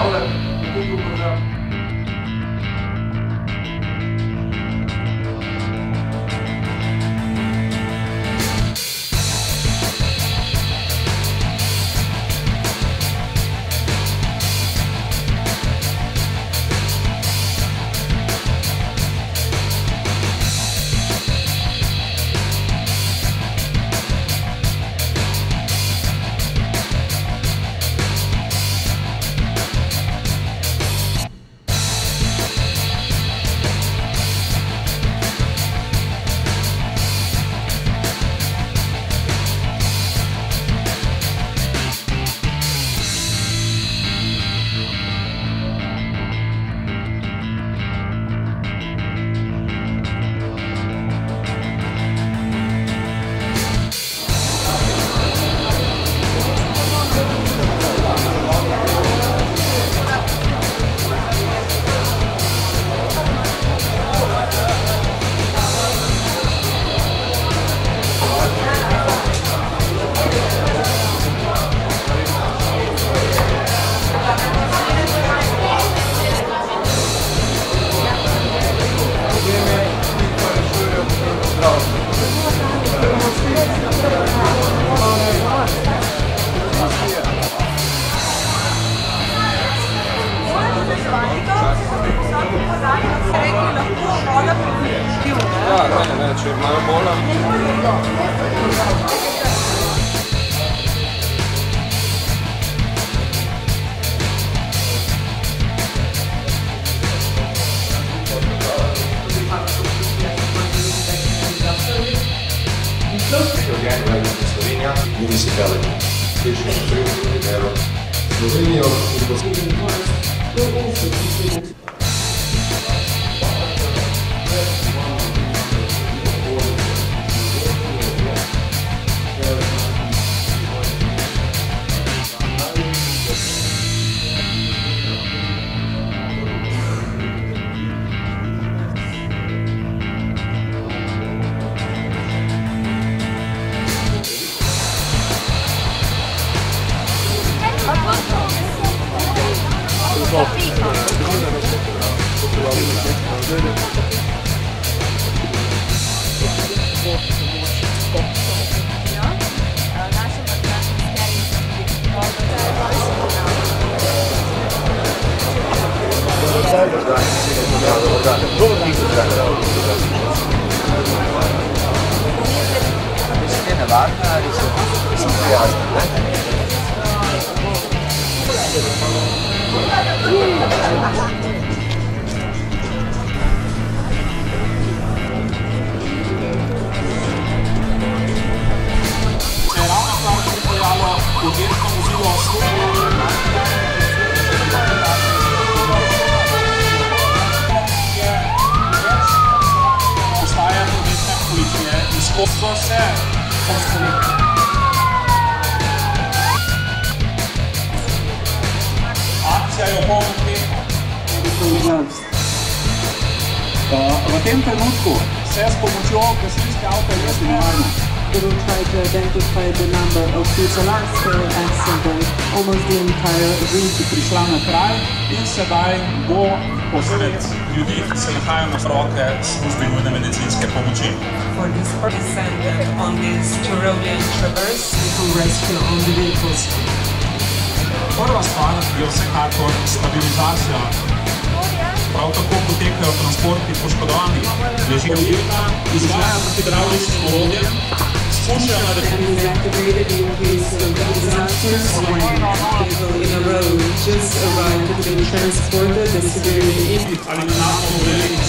Hvala, lepo pozdrav. Ne, če imajo bola. Slovenija, municipality, Tečni Štril, Rivero, Slovenijo in Bosnijo. V tem trenutku se s pomočjo gasilske avtorijske nevarno. They will try to identify the number of people and almost the entire region. Prišla na kraj in sedaj bo posred ljudi, ki se nahajajo na roke službe nujne medicinske pomoči. For this descendant on this Tyrolean traverse, to rescue on the vehicles. Prva stvar je vsekakor stabilizacija. Prav tako potekajo transporti poškodovanih, ležijo ljudja, izvajajo hidravlični orodje, spuščajo na ali na naponu velikih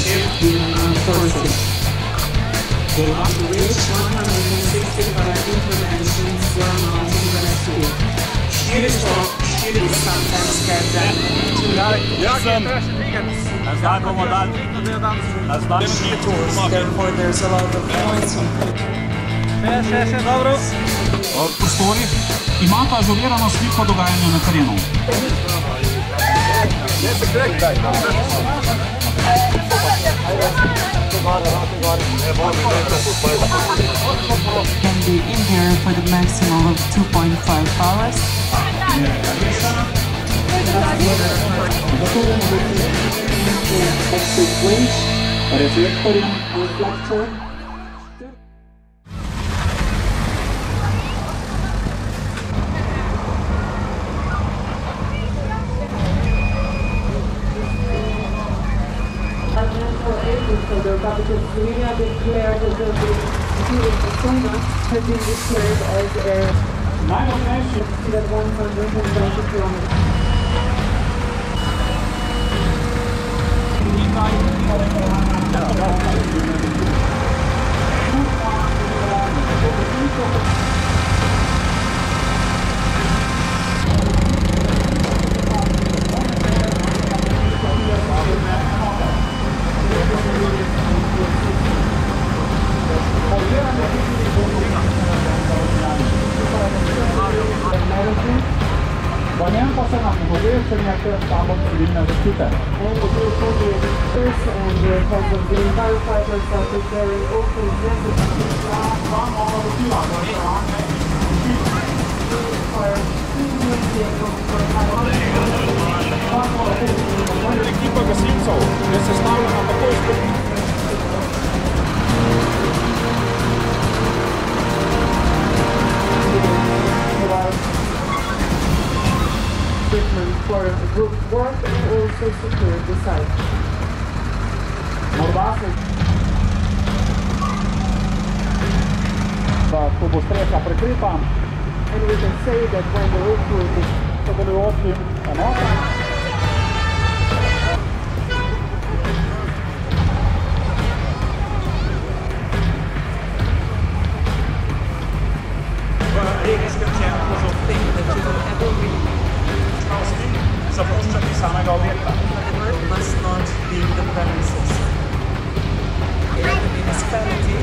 oseb. Therefore, there's a lot of noise. V prostorih imata ažurirano sliko dogajanja na terenu. Can be in here for the maximum of 2.5 hours. electric winch, reflector. So the capital Slovenia declared that the city of Postojna has been declared as a najmočnejši at 120 kilometers. V njem pa se nam povečanje samo civilne zaščite. And the first and the heads of the firefighters are preparing open necessary Ekipa gasilcev je sestavljena tako iz for group work and also secure the site. Morda se da ko bo streha prekrita, and we can say that when the roof will be sodelujočim enotam regijskem centru za zapuščati samega objekta. must not leave the premises. The municipality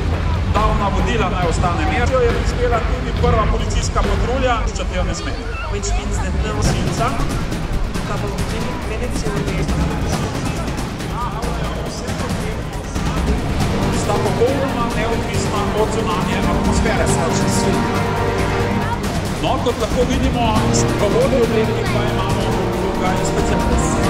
Dal navodila naj ostane mir. Je prispela tudi prva policijska patrulja, če jo ne sme. which means that no Gasilca couple of minutes you will be sta popolnoma neodvisna od zunanje atmosfere. No, kot lahko vidimo, v vodni obleki pa imamo tukaj specialiste.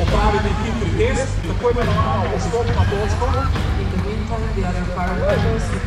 Opraviti hitri test, tako imenovano vstopno točko. in the meantime the other firefighters